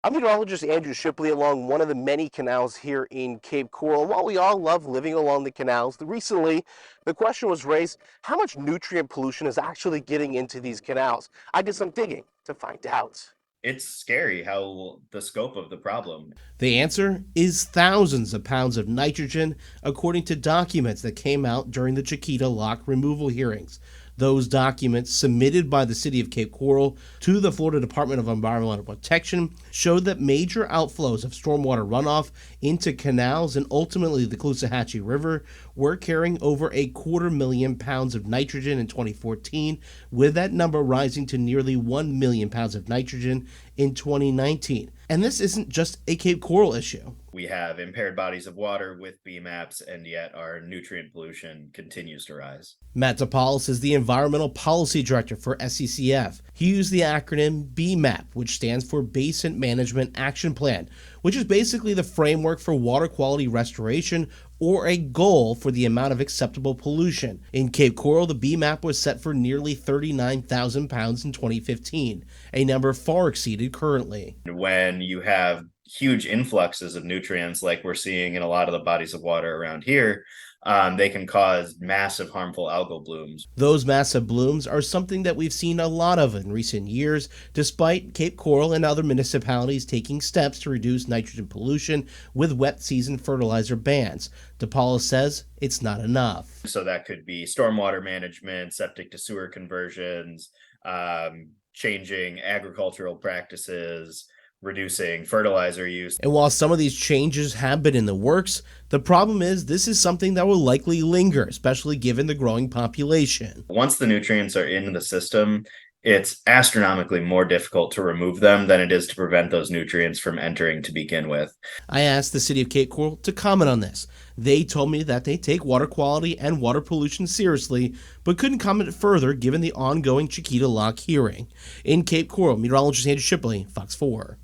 I'm meteorologist Andrew Shipley along one of the many canals here in Cape Coral. And while we all love living along the canals, recently the question was raised, how much nutrient pollution is actually getting into these canals? I did some digging to find out. It's scary how the scope of the problem. The answer is thousands of pounds of nitrogen, according to documents that came out during the Chiquita Lock removal hearings. Those documents, submitted by the City of Cape Coral to the Florida Department of Environmental Protection, showed that major outflows of stormwater runoff into canals and ultimately the Caloosahatchee River were carrying over 250,000 pounds of nitrogen in 2014, with that number rising to nearly 1 million pounds of nitrogen in 2019. And this isn't just a Cape Coral issue. We have impaired bodies of water with BMAPs, and yet our nutrient pollution continues to rise. Matt DePaulis is the Environmental Policy Director for SCCF. He used the acronym BMAP, which stands for Basin Management Action Plan, which is basically the framework for water quality restoration or a goal for the amount of acceptable pollution. In Cape Coral, the BMAP was set for nearly 39,000 pounds in 2015, a number far exceeded currently. When you have huge influxes of nutrients like we're seeing in a lot of the bodies of water around here, they can cause massive harmful algal blooms. Those massive blooms are something that we've seen a lot of in recent years, despite Cape Coral and other municipalities taking steps to reduce nitrogen pollution with wet season fertilizer bans. DePaulis says it's not enough. So that could be stormwater management, septic to sewer conversions, changing agricultural practices, reducing fertilizer use. And while some of these changes have been in the works, the problem is this is something that will likely linger, especially given the growing population. Once the nutrients are in the system, it's astronomically more difficult to remove them than it is to prevent those nutrients from entering to begin with. I asked the City of Cape Coral to comment on this. They told me that they take water quality and water pollution seriously, but couldn't comment further given the ongoing Chiquita Lock hearing. In Cape Coral, meteorologist Andrew Shipley, Fox 4.